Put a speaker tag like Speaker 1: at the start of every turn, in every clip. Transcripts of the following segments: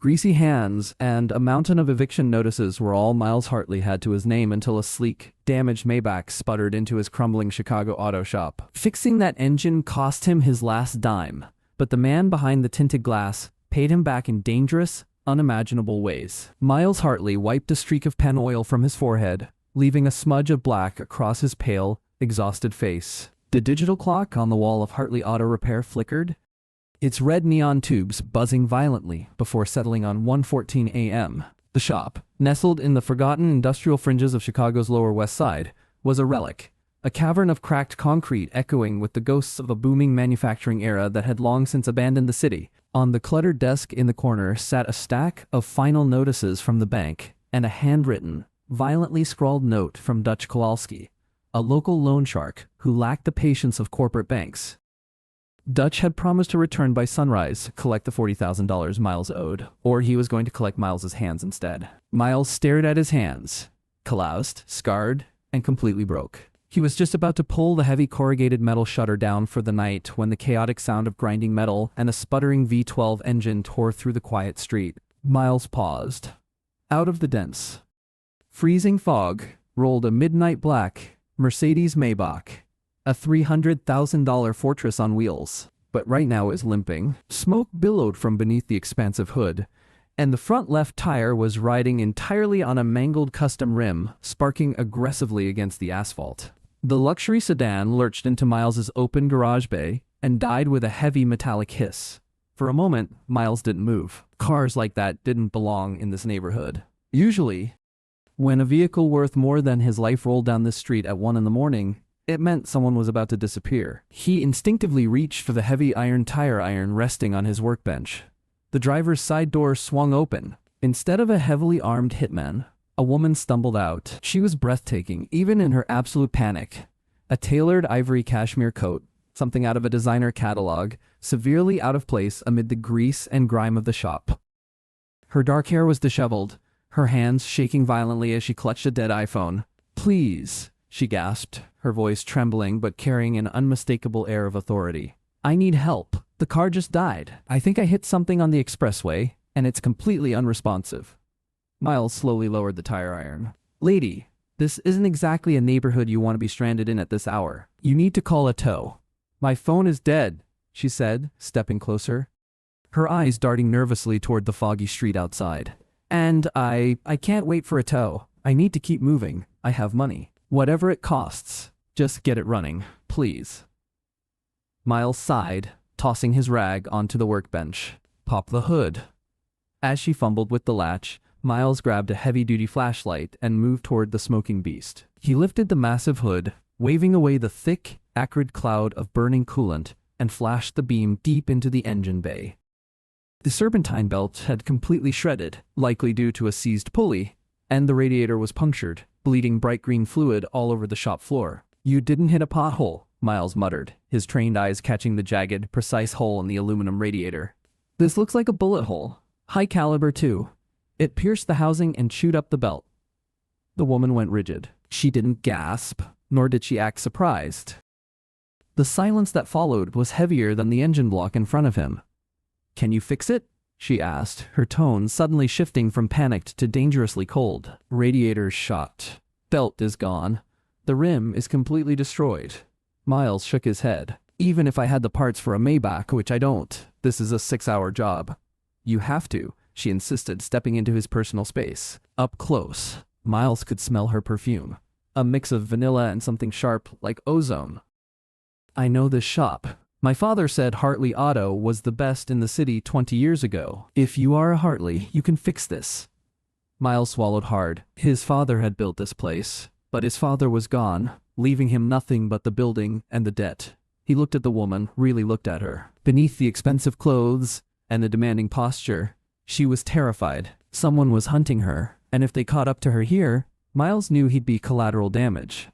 Speaker 1: Greasy hands and a mountain of eviction notices were all Miles Hartley had to his name until a sleek, damaged Maybach sputtered into his crumbling Chicago auto shop. Fixing that engine cost him his last dime, but the man behind the tinted glass paid him back in dangerous, unimaginable ways. Miles Hartley wiped a streak of pen oil from his forehead, leaving a smudge of black across his pale, exhausted face. The digital clock on the wall of Hartley Auto Repair flickered, its red neon tubes buzzing violently before settling on 1:14 a.m. The shop, nestled in the forgotten industrial fringes of Chicago's Lower West Side, was a relic, a cavern of cracked concrete echoing with the ghosts of a booming manufacturing era that had long since abandoned the city. On the cluttered desk in the corner sat a stack of final notices from the bank and a handwritten, violently scrawled note from Dutch Kowalski, a local loan shark who lacked the patience of corporate banks. Dutch had promised to return by sunrise, collect the $40,000 Miles owed, or he was going to collect Miles's hands instead. Miles stared at his hands, calloused, scarred, and completely broke. He was just about to pull the heavy corrugated metal shutter down for the night when the chaotic sound of grinding metal and a sputtering V12 engine tore through the quiet street. Miles paused. Out of the dense, freezing fog rolled a midnight black Mercedes Maybach, a $300,000 fortress on wheels, but right now is limping. Smoke billowed from beneath the expansive hood, and the front left tire was riding entirely on a mangled custom rim, sparking aggressively against the asphalt. The luxury sedan lurched into Miles's open garage bay and died with a heavy metallic hiss. For a moment, Miles didn't move. Cars like that didn't belong in this neighborhood. Usually, when a vehicle worth more than his life rolled down this street at 1 in the morning, it meant someone was about to disappear. He instinctively reached for the heavy tire iron resting on his workbench. The driver's side door swung open. Instead of a heavily armed hitman, a woman stumbled out. She was breathtaking, even in her absolute panic. A tailored ivory cashmere coat, something out of a designer catalog, severely out of place amid the grease and grime of the shop. Her dark hair was disheveled, her hands shaking violently as she clutched a dead iPhone. "Please," she gasped, her voice trembling but carrying an unmistakable air of authority. "I need help. The car just died. I think I hit something on the expressway, and it's completely unresponsive." Miles slowly lowered the tire iron. "Lady, this isn't exactly a neighborhood you want to be stranded in at this hour. You need to call a tow." "My phone is dead," she said, stepping closer, her eyes darting nervously toward the foggy street outside. "And I can't wait for a tow. I need to keep moving. I have money. Whatever it costs, just get it running, please." Miles sighed, tossing his rag onto the workbench. "Pop the hood." As she fumbled with the latch, Miles grabbed a heavy-duty flashlight and moved toward the smoking beast. He lifted the massive hood, waving away the thick, acrid cloud of burning coolant, and flashed the beam deep into the engine bay. The serpentine belt had completely shredded, likely due to a seized pulley, and the radiator was punctured, bleeding bright green fluid all over the shop floor. "You didn't hit a pothole," Miles muttered, his trained eyes catching the jagged, precise hole in the aluminum radiator. "This looks like a bullet hole. High caliber, too. It pierced the housing and chewed up the belt." The woman went rigid. She didn't gasp, nor did she act surprised. The silence that followed was heavier than the engine block in front of him. "Can you fix it?" she asked, her tone suddenly shifting from panicked to dangerously cold. "Radiator's shot. Belt is gone. The rim is completely destroyed." Miles shook his head. "Even if I had the parts for a Maybach, which I don't, this is a 6-hour job." "You have to," she insisted, stepping into his personal space. Up close, Miles could smell her perfume, a mix of vanilla and something sharp like ozone. "I know this shop. My father said Hartley Auto was the best in the city 20 years ago. If you are a Hartley, you can fix this." Miles swallowed hard. His father had built this place, but his father was gone, leaving him nothing but the building and the debt. He looked at the woman, really looked at her. Beneath the expensive clothes and the demanding posture, she was terrified. Someone was hunting her, and if they caught up to her here, Miles knew he'd be collateral damage.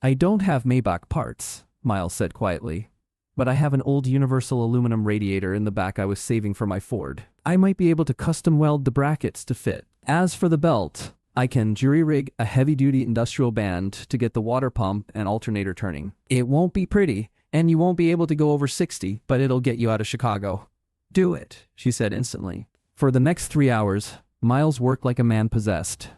Speaker 1: "I don't have Maybach parts," Miles said quietly, "but I have an old universal aluminum radiator in the back I was saving for my Ford. I might be able to custom weld the brackets to fit. As for the belt, I can jury-rig a heavy-duty industrial band to get the water pump and alternator turning. It won't be pretty, and you won't be able to go over 60, but it'll get you out of Chicago." "Do it," she said instantly. For the next 3 hours, Miles worked like a man possessed.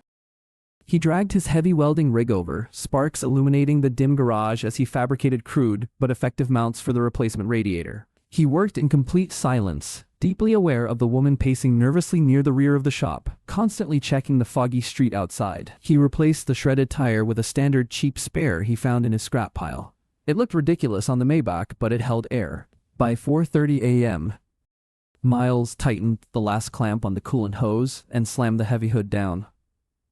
Speaker 1: He dragged his heavy welding rig over, sparks illuminating the dim garage as he fabricated crude but effective mounts for the replacement radiator. He worked in complete silence, deeply aware of the woman pacing nervously near the rear of the shop, constantly checking the foggy street outside. He replaced the shredded tire with a standard cheap spare he found in his scrap pile. It looked ridiculous on the Maybach, but it held air. By 4:30 a.m., Miles tightened the last clamp on the coolant hose and slammed the heavy hood down.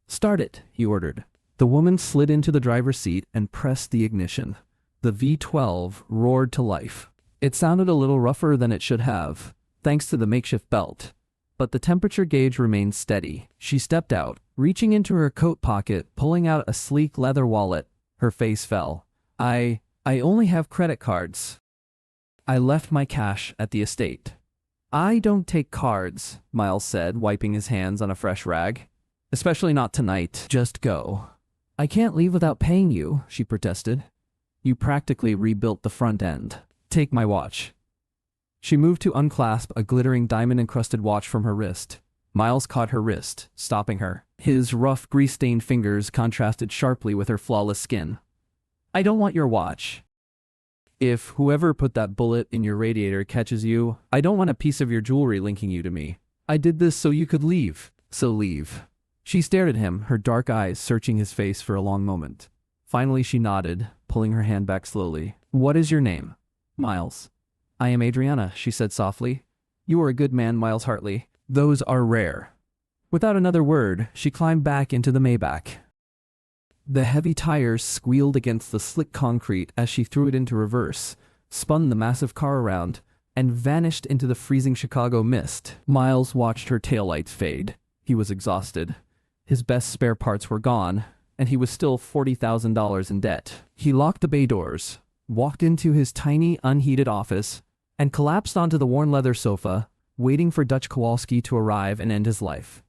Speaker 1: "Start it," he ordered. The woman slid into the driver's seat and pressed the ignition. The V12 roared to life. It sounded a little rougher than it should have, thanks to the makeshift belt, but the temperature gauge remained steady. She stepped out, reaching into her coat pocket, pulling out a sleek leather wallet. Her face fell. I only have credit cards. I left my cash at the estate." "I don't take cards," Miles said, wiping his hands on a fresh rag. "Especially not tonight. Just go." "I can't leave without paying you," she protested. "You practically rebuilt the front end. Take my watch." She moved to unclasp a glittering diamond-encrusted watch from her wrist. Miles caught her wrist, stopping her. His rough, grease-stained fingers contrasted sharply with her flawless skin. "I don't want your watch. If whoever put that bullet in your radiator catches you, I don't want a piece of your jewelry linking you to me. I did this so you could leave. So leave." She stared at him, her dark eyes searching his face for a long moment. Finally she nodded, pulling her hand back slowly. "What is your name?" "Miles." "I am Adriana," she said softly. "You are a good man, Miles Hartley. Those are rare." Without another word, she climbed back into the Maybach. The heavy tires squealed against the slick concrete as she threw it into reverse, spun the massive car around, and vanished into the freezing Chicago mist. Miles watched her taillights fade. He was exhausted. His best spare parts were gone, and he was still $40,000 in debt. He locked the bay doors, walked into his tiny, unheated office, and collapsed onto the worn leather sofa, waiting for Dutch Kowalski to arrive and end his life.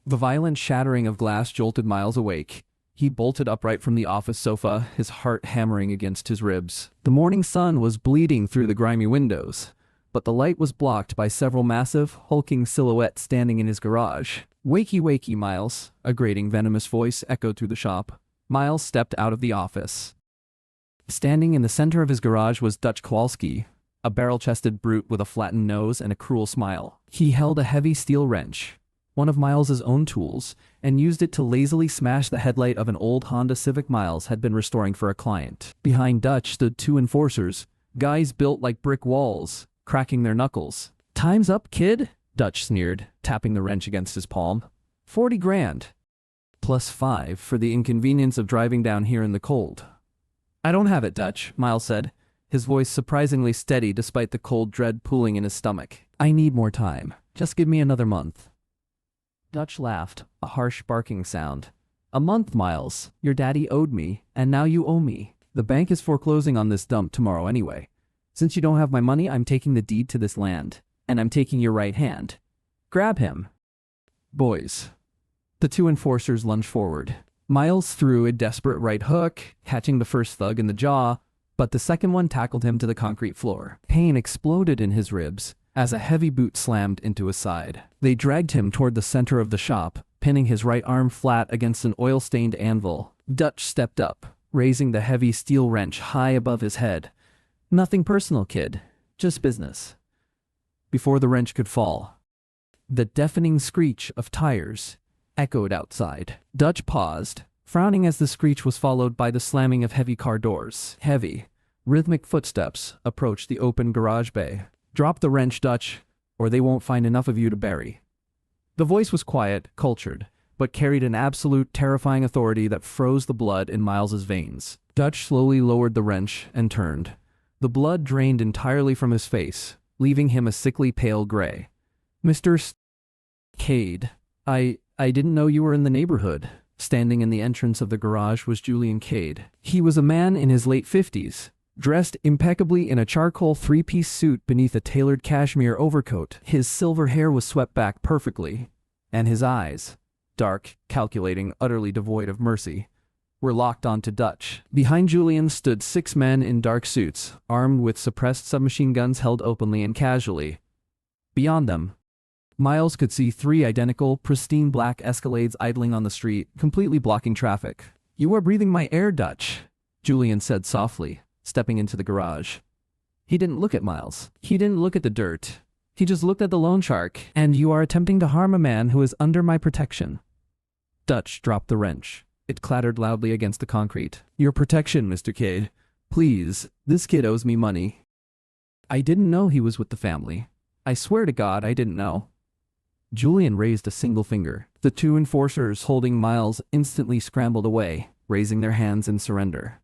Speaker 1: The violent shattering of glass jolted Miles awake. He bolted upright from the office sofa, his heart hammering against his ribs. The morning sun was bleeding through the grimy windows, but the light was blocked by several massive, hulking silhouettes standing in his garage. "Wakey, wakey, Miles," a grating, venomous voice echoed through the shop. Miles stepped out of the office. Standing in the center of his garage was Dutch Kowalski, a barrel-chested brute with a flattened nose and a cruel smile. He held a heavy steel wrench, one of Miles's own tools, and used it to lazily smash the headlight of an old Honda Civic Miles had been restoring for a client. Behind Dutch stood 2 enforcers, guys built like brick walls, cracking their knuckles. "Time's up, kid," Dutch sneered, tapping the wrench against his palm. 40 grand. +5 for the inconvenience of driving down here in the cold." "I don't have it, Dutch," Miles said, his voice surprisingly steady despite the cold dread pooling in his stomach. "I need more time. Just give me another month." Dutch laughed, a harsh barking sound. "A month, Miles. Your daddy owed me, and now you owe me. The bank is foreclosing on this dump tomorrow anyway. Since you don't have my money, I'm taking the deed to this land, and I'm taking your right hand. Grab him." "Boys." The 2 enforcers lunged forward. Miles threw a desperate right hook, catching the first thug in the jaw, but the second one tackled him to the concrete floor. Pain exploded in his ribs as a heavy boot slammed into his side. They dragged him toward the center of the shop, pinning his right arm flat against an oil-stained anvil. Dutch stepped up, raising the heavy steel wrench high above his head. "Nothing personal, kid. Just business." Before the wrench could fall, the deafening screech of tires echoed outside. Dutch paused, frowning as the screech was followed by the slamming of heavy car doors. Heavy, rhythmic footsteps approached the open garage bay. "Drop the wrench, Dutch, or they won't find enough of you to bury." The voice was quiet, cultured, but carried an absolute, terrifying authority that froze the blood in Miles's veins. Dutch slowly lowered the wrench and turned. The blood drained entirely from his face, leaving him a sickly pale gray. "Mr. Cade, I didn't know you were in the neighborhood." Standing in the entrance of the garage was Julian Cade. He was a man in his late 50s, dressed impeccably in a charcoal 3-piece suit beneath a tailored cashmere overcoat. His silver hair was swept back perfectly, and his eyes, dark, calculating, utterly devoid of mercy, were locked onto Dutch. Behind Julian stood 6 men in dark suits, armed with suppressed submachine guns held openly and casually. Beyond them, Miles could see 3 identical, pristine black Escalades idling on the street, completely blocking traffic. "You are breathing my air, Dutch," Julian said softly, stepping into the garage. He didn't look at Miles. He didn't look at the dirt. He just looked at the loan shark. "And you are attempting to harm a man who is under my protection." Dutch dropped the wrench. It clattered loudly against the concrete. "Your protection, Mr. Cade. Please, this kid owes me money." "I didn't know he was with the family. I swear to God I didn't know." Julian raised a single finger. The 2 enforcers holding Miles instantly scrambled away, raising their hands in surrender.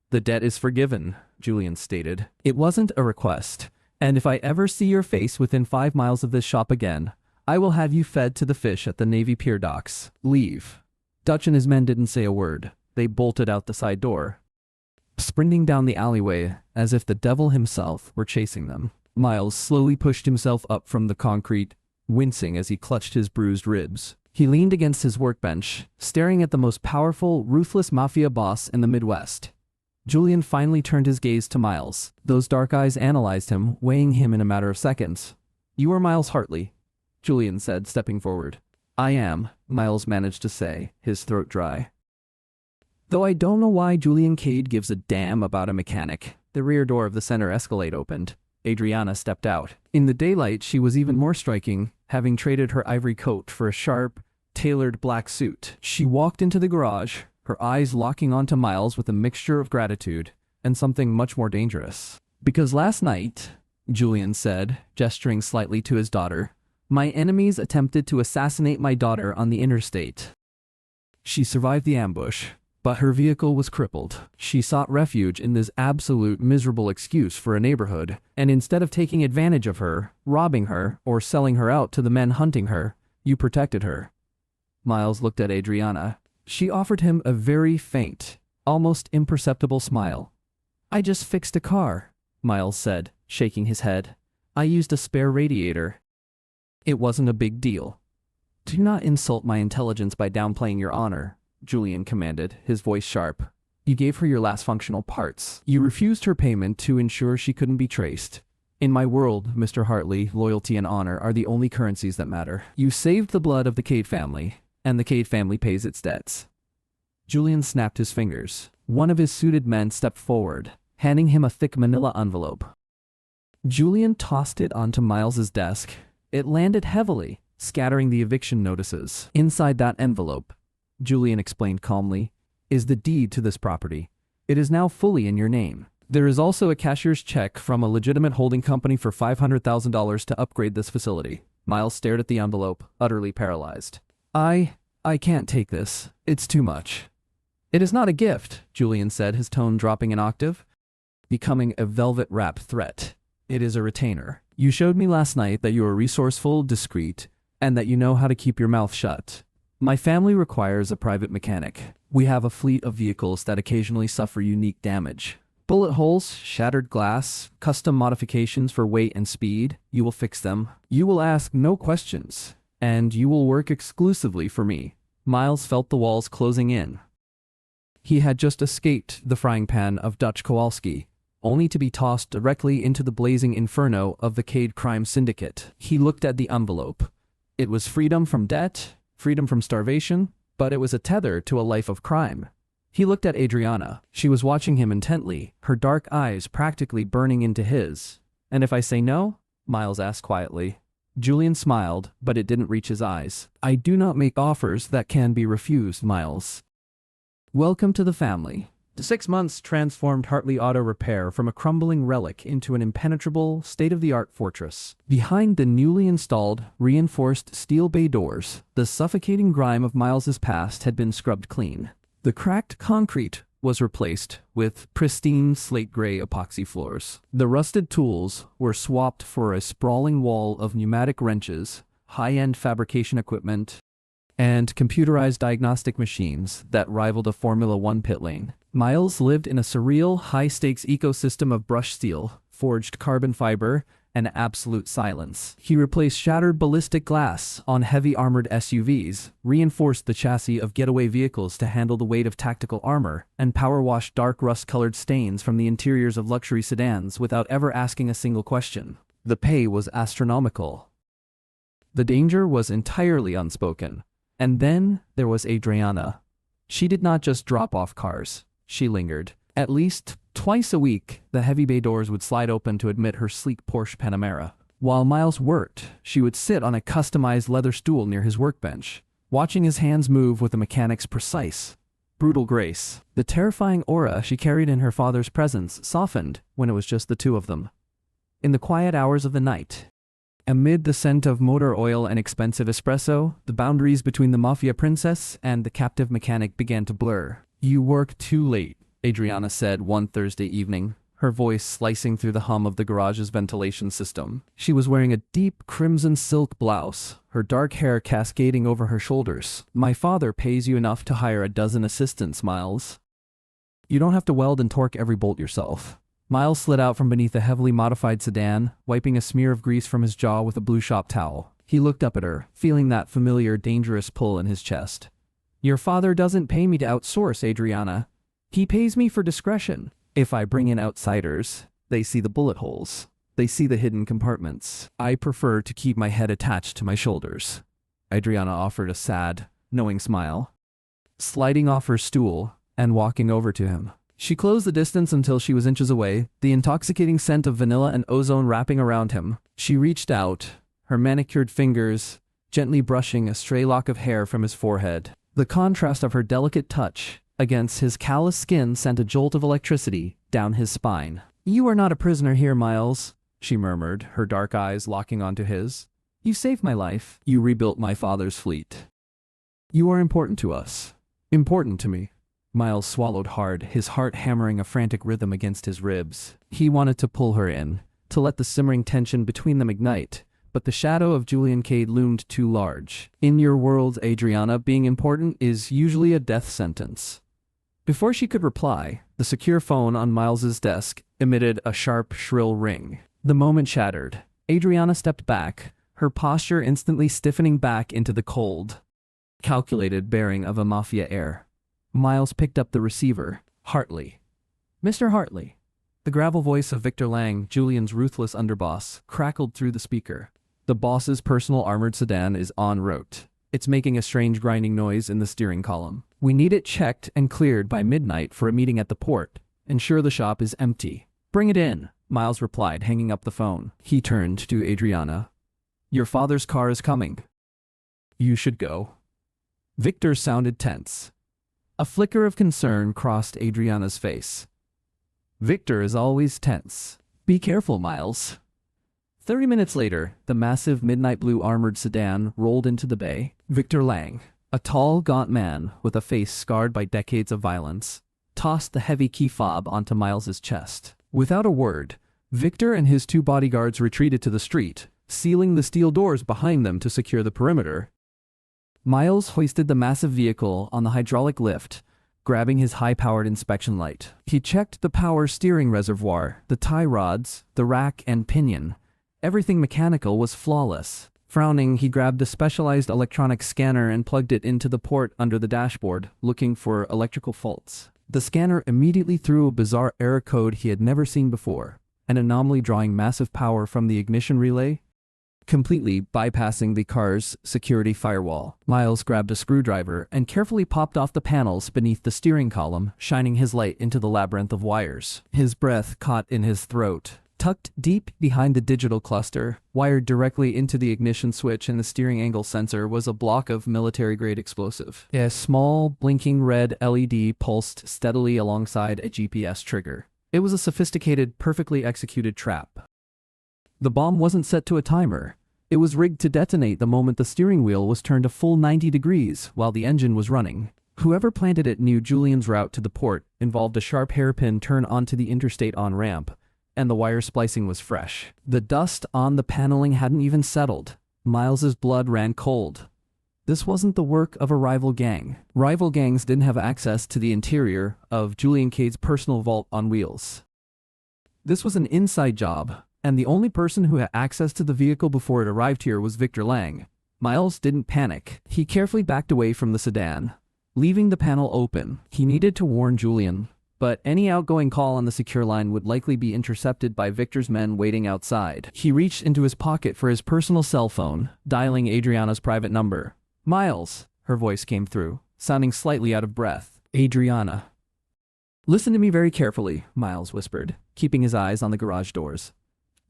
Speaker 1: "The debt is forgiven," Julian stated. "It wasn't a request, and if I ever see your face within 5 miles of this shop again, I will have you fed to the fish at the Navy Pier docks. Leave." Dutch and his men didn't say a word. They bolted out the side door, sprinting down the alleyway as if the devil himself were chasing them. Miles slowly pushed himself up from the concrete, wincing as he clutched his bruised ribs. He leaned against his workbench, staring at the most powerful, ruthless mafia boss in the Midwest. Julian finally turned his gaze to Miles. Those dark eyes analyzed him, weighing him in a matter of seconds. "You are Miles Hartley," Julian said, stepping forward. "I am," Miles managed to say, his throat dry. Though I don't know why Julian Cade gives a damn about a mechanic. The rear door of the center Escalade opened. Adriana stepped out. In the daylight, she was even more striking, having traded her ivory coat for a sharp, tailored black suit. She walked into the garage, her eyes locking onto Miles with a mixture of gratitude and something much more dangerous. "Because last night," Julian said, gesturing slightly to his daughter, "my enemies attempted to assassinate my daughter on the interstate. She survived the ambush, but her vehicle was crippled. She sought refuge in this absolute miserable excuse for a neighborhood, and instead of taking advantage of her, robbing her, or selling her out to the men hunting her, you protected her." Miles looked at Adriana. She offered him a very faint, almost imperceptible smile. "I just fixed a car," Miles said, shaking his head. "I used a spare radiator. It wasn't a big deal." "Do not insult my intelligence by downplaying your honor," Julian commanded, his voice sharp. "You gave her your last functional parts. You refused her payment to ensure she couldn't be traced. In my world, Mr. Hartley, loyalty and honor are the only currencies that matter. You saved the blood of the Cade family, and the Cade family pays its debts." Julian snapped his fingers. One of his suited men stepped forward, handing him a thick manila envelope. Julian tossed it onto Miles's desk. It landed heavily, scattering the eviction notices. "Inside that envelope," Julian explained calmly, "is the deed to this property. It is now fully in your name. There is also a cashier's check from a legitimate holding company for $500,000 to upgrade this facility." Miles stared at the envelope, utterly paralyzed. I can't take this. It's too much." "It is not a gift," Julian said, his tone dropping an octave, becoming a velvet-wrapped threat. "It is a retainer. You showed me last night that you are resourceful, discreet, and that you know how to keep your mouth shut. My family requires a private mechanic. We have a fleet of vehicles that occasionally suffer unique damage. Bullet holes, shattered glass, custom modifications for weight and speed. You will fix them. You will ask no questions, and you will work exclusively for me." Miles felt the walls closing in. He had just escaped the frying pan of Dutch Kowalski, only to be tossed directly into the blazing inferno of the Cade crime syndicate. He looked at the envelope. It was freedom from debt, freedom from starvation, but it was a tether to a life of crime. He looked at Adriana. She was watching him intently, her dark eyes practically burning into his. "And if I say no?" Miles asked quietly. Julian smiled, but it didn't reach his eyes. "I do not make offers that can be refused, Miles. Welcome to the family." The 6 months transformed Hartley Auto Repair from a crumbling relic into an impenetrable, state-of-the-art fortress. Behind the newly installed, reinforced steel bay doors, the suffocating grime of Miles's past had been scrubbed clean. The cracked concrete was replaced with pristine slate-gray epoxy floors. The rusted tools were swapped for a sprawling wall of pneumatic wrenches, high-end fabrication equipment, and computerized diagnostic machines that rivaled a Formula One pit lane. Miles lived in a surreal, high-stakes ecosystem of brushed steel, forged carbon fiber, and absolute silence. He replaced shattered ballistic glass on heavy armored SUVs, reinforced the chassis of getaway vehicles to handle the weight of tactical armor, and power-washed dark rust-colored stains from the interiors of luxury sedans without ever asking a single question. The pay was astronomical. The danger was entirely unspoken. And then there was Adriana. She did not just drop off cars. She lingered. At least twice a week, the heavy bay doors would slide open to admit her sleek Porsche Panamera. While Miles worked, she would sit on a customized leather stool near his workbench, watching his hands move with the mechanic's precise, brutal grace. The terrifying aura she carried in her father's presence softened when it was just the two of them. In the quiet hours of the night, amid the scent of motor oil and expensive espresso, the boundaries between the mafia princess and the captive mechanic began to blur. "You work too late," Adriana said one Thursday evening, her voice slicing through the hum of the garage's ventilation system. She was wearing a deep crimson silk blouse, her dark hair cascading over her shoulders. "My father pays you enough to hire a dozen assistants, Miles. You don't have to weld and torque every bolt yourself." Miles slid out from beneath a heavily modified sedan, wiping a smear of grease from his jaw with a blue shop towel. He looked up at her, feeling that familiar, dangerous pull in his chest. "Your father doesn't pay me to outsource, Adriana. He pays me for discretion. If I bring in outsiders, they see the bullet holes. They see the hidden compartments. I prefer to keep my head attached to my shoulders." Adriana offered a sad, knowing smile, sliding off her stool and walking over to him. She closed the distance until she was inches away, the intoxicating scent of vanilla and ozone wrapping around him. She reached out, her manicured fingers gently brushing a stray lock of hair from his forehead. The contrast of her delicate touch against his callous skin sent a jolt of electricity down his spine. "You are not a prisoner here, Miles," she murmured, her dark eyes locking onto his. "You saved my life. You rebuilt my father's fleet. You are important to us. Important to me." Miles swallowed hard, his heart hammering a frantic rhythm against his ribs. He wanted to pull her in, to let the simmering tension between them ignite, but the shadow of Julian Cade loomed too large. "In your world, Adriana, being important is usually a death sentence." Before she could reply, the secure phone on Miles's desk emitted a sharp, shrill ring. The moment shattered. Adriana stepped back, her posture instantly stiffening back into the cold, calculated bearing of a mafia heir. Miles picked up the receiver. "Hartley." "Mr. Hartley." The gravel voice of Victor Lang, Julian's ruthless underboss, crackled through the speaker. "The boss's personal armored sedan is en route. It's making a strange grinding noise in the steering column. We need it checked and cleared by midnight for a meeting at the port. Ensure the shop is empty." "Bring it in," Miles replied, hanging up the phone. He turned to Adriana. "Your father's car is coming. You should go." Victor sounded tense. A flicker of concern crossed Adriana's face. "Victor is always tense. Be careful, Miles." 30 minutes later, the massive midnight blue armored sedan rolled into the bay. Victor Lang, a tall, gaunt man with a face scarred by decades of violence, tossed the heavy key fob onto Miles's chest. Without a word, Victor and his two bodyguards retreated to the street, sealing the steel doors behind them to secure the perimeter. Miles hoisted the massive vehicle on the hydraulic lift, grabbing his high-powered inspection light. He checked the power steering reservoir, the tie rods, the rack and pinion. Everything mechanical was flawless. Frowning, he grabbed a specialized electronic scanner and plugged it into the port under the dashboard, looking for electrical faults. The scanner immediately threw a bizarre error code he had never seen before, an anomaly drawing massive power from the ignition relay, completely bypassing the car's security firewall. Miles grabbed a screwdriver and carefully popped off the panels beneath the steering column, shining his light into the labyrinth of wires. His breath caught in his throat. Tucked deep behind the digital cluster, wired directly into the ignition switch and the steering angle sensor, was a block of military-grade explosive. A small, blinking red LED pulsed steadily alongside a GPS trigger. It was a sophisticated, perfectly executed trap. The bomb wasn't set to a timer. It was rigged to detonate the moment the steering wheel was turned a full 90 degrees while the engine was running. Whoever planted it knew Julian's route to the port involved a sharp hairpin turn onto the interstate on-ramp, and the wire splicing was fresh. The dust on the paneling hadn't even settled. Miles's blood ran cold. This wasn't the work of a rival gang. Rival gangs didn't have access to the interior of Julian Cade's personal vault on wheels. This was an inside job, and the only person who had access to the vehicle before it arrived here was Victor Lang. Miles didn't panic. He carefully backed away from the sedan, leaving the panel open. He needed to warn Julian, but any outgoing call on the secure line would likely be intercepted by Victor's men waiting outside. He reached into his pocket for his personal cell phone, dialing Adriana's private number. "Miles," her voice came through, sounding slightly out of breath. "Adriana." "Listen to me very carefully," Miles whispered, keeping his eyes on the garage doors.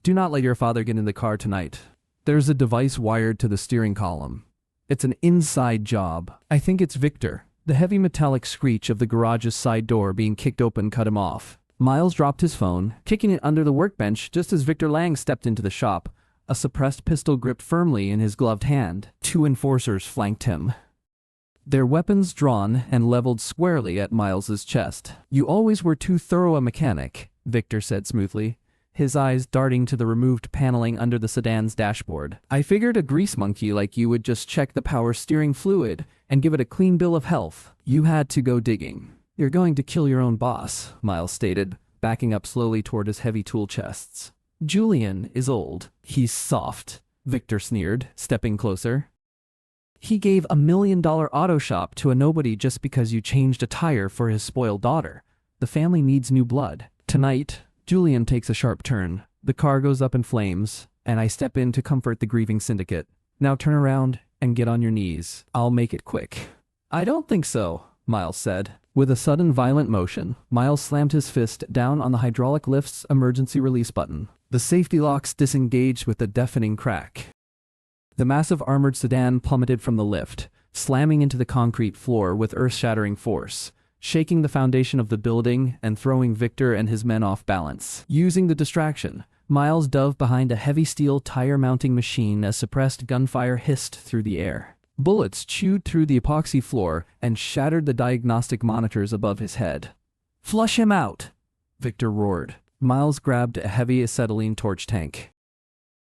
Speaker 1: "Do not let your father get in the car tonight. There's a device wired to the steering column. It's an inside job. I think it's Victor." The heavy metallic screech of the garage's side door being kicked open cut him off. Miles dropped his phone, kicking it under the workbench just as Victor Lang stepped into the shop, a suppressed pistol gripped firmly in his gloved hand. 2 enforcers flanked him, their weapons drawn and leveled squarely at Miles's chest. "You always were too thorough a mechanic," Victor said smoothly, his eyes darting to the removed paneling under the sedan's dashboard. "I figured a grease monkey like you would just check the power steering fluid and give it a clean bill of health. You had to go digging." "You're going to kill your own boss," Miles stated, backing up slowly toward his heavy tool chests. "Julian is old. He's soft," Victor sneered, stepping closer. "He gave $1 million auto shop to a nobody just because you changed a tire for his spoiled daughter. The family needs new blood. Tonight, Julian takes a sharp turn. The car goes up in flames, and I step in to comfort the grieving syndicate. Now turn around and get on your knees. I'll make it quick." "I don't think so," Miles said. With a sudden violent motion, Miles slammed his fist down on the hydraulic lift's emergency release button. The safety locks disengaged with a deafening crack. The massive armored sedan plummeted from the lift, slamming into the concrete floor with earth-shattering force, shaking the foundation of the building and throwing Victor and his men off balance. Using the distraction, Miles dove behind a heavy steel tire-mounting machine as suppressed gunfire hissed through the air. Bullets chewed through the epoxy floor and shattered the diagnostic monitors above his head. "Flush him out!" Victor roared. Miles grabbed a heavy acetylene torch tank.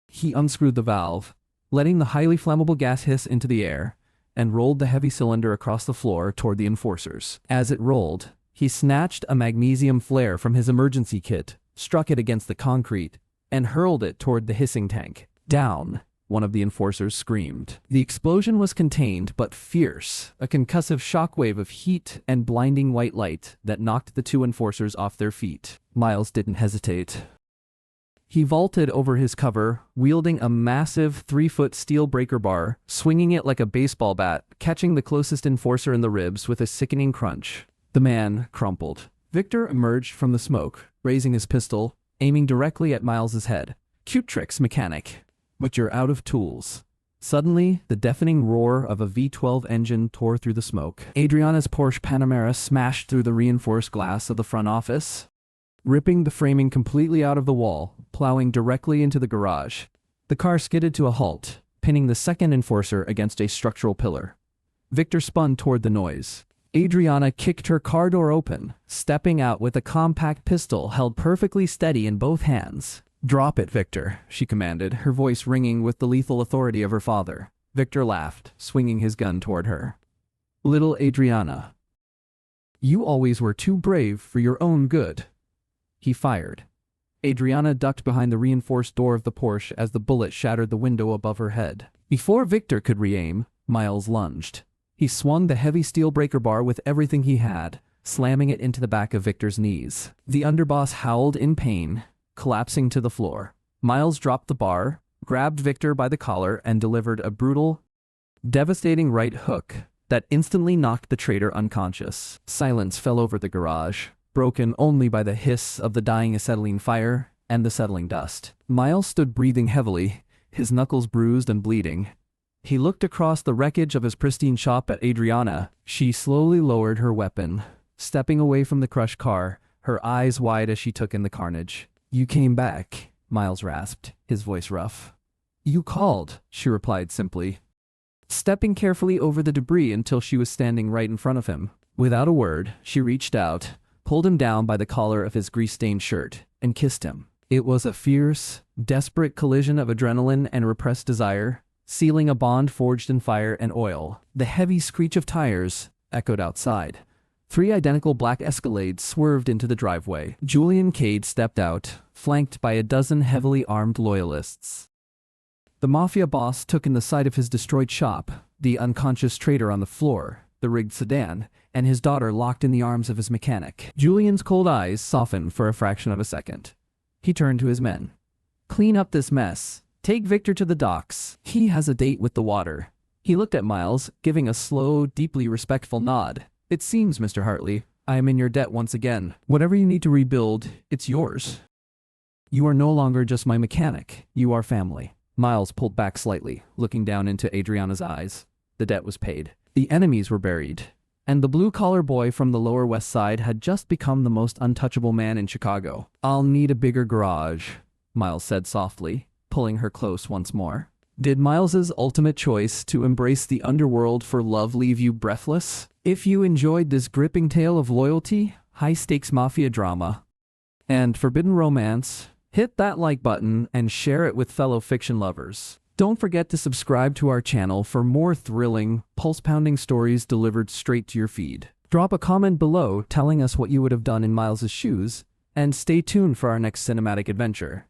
Speaker 1: He unscrewed the valve, letting the highly flammable gas hiss into the air, and rolled the heavy cylinder across the floor toward the enforcers. As it rolled, he snatched a magnesium flare from his emergency kit, struck it against the concrete, and hurled it toward the hissing tank. "Down!" one of the enforcers screamed. The explosion was contained but fierce, a concussive shockwave of heat and blinding white light that knocked the 2 enforcers off their feet. Miles didn't hesitate. He vaulted over his cover, wielding a massive 3-foot steel breaker bar, swinging it like a baseball bat, catching the closest enforcer in the ribs with a sickening crunch. The man crumpled. Victor emerged from the smoke, raising his pistol, aiming directly at Miles's head. "Cute tricks, mechanic. But you're out of tools." Suddenly, the deafening roar of a V12 engine tore through the smoke. Adriana's Porsche Panamera smashed through the reinforced glass of the front office, ripping the framing completely out of the wall, plowing directly into the garage. The car skidded to a halt, pinning the second enforcer against a structural pillar. Victor spun toward the noise. Adriana kicked her car door open, stepping out with a compact pistol held perfectly steady in both hands. "Drop it, Victor," she commanded, her voice ringing with the lethal authority of her father. Victor laughed, swinging his gun toward her. "Little Adriana, you always were too brave for your own good." He fired. Adriana ducked behind the reinforced door of the Porsche as the bullet shattered the window above her head. Before Victor could re-aim, Miles lunged. He swung the heavy steel breaker bar with everything he had, slamming it into the back of Victor's knees. The underboss howled in pain, collapsing to the floor. Miles dropped the bar, grabbed Victor by the collar, and delivered a brutal, devastating right hook that instantly knocked the traitor unconscious. Silence fell over the garage, broken only by the hiss of the dying acetylene fire and the settling dust. Miles stood breathing heavily, his knuckles bruised and bleeding. He looked across the wreckage of his pristine shop at Adriana. She slowly lowered her weapon, stepping away from the crushed car, her eyes wide as she took in the carnage. "You came back," Miles rasped, his voice rough. "You called," she replied simply, stepping carefully over the debris until she was standing right in front of him. Without a word, she reached out, pulled him down by the collar of his grease-stained shirt, and kissed him. It was a fierce, desperate collision of adrenaline and repressed desire, sealing a bond forged in fire and oil. The heavy screech of tires echoed outside. 3 identical black Escalades swerved into the driveway. Julian Cade stepped out, flanked by a dozen heavily armed loyalists. The Mafia Boss took in the sight of his destroyed shop, the unconscious traitor on the floor, the rigged sedan, and his daughter locked in the arms of his mechanic. Julian's cold eyes softened for a fraction of a second. He turned to his men. "Clean up this mess. Take Victor to the docks. He has a date with the water." He looked at Miles, giving a slow, deeply respectful nod. "It seems, Mr. Hartley, I am in your debt once again. Whatever you need to rebuild, it's yours. You are no longer just my mechanic. You are family." Miles pulled back slightly, looking down into Adriana's eyes. The debt was paid. The enemies were buried. And the blue-collar boy from the Lower West Side had just become the most untouchable man in Chicago. "I'll need a bigger garage," Miles said softly, pulling her close once more. Did Miles's ultimate choice to embrace the underworld for love leave you breathless? If you enjoyed this gripping tale of loyalty, high-stakes mafia drama, and forbidden romance, hit that like button and share it with fellow fiction lovers. Don't forget to subscribe to our channel for more thrilling, pulse-pounding stories delivered straight to your feed. Drop a comment below telling us what you would have done in Miles's shoes, and stay tuned for our next cinematic adventure.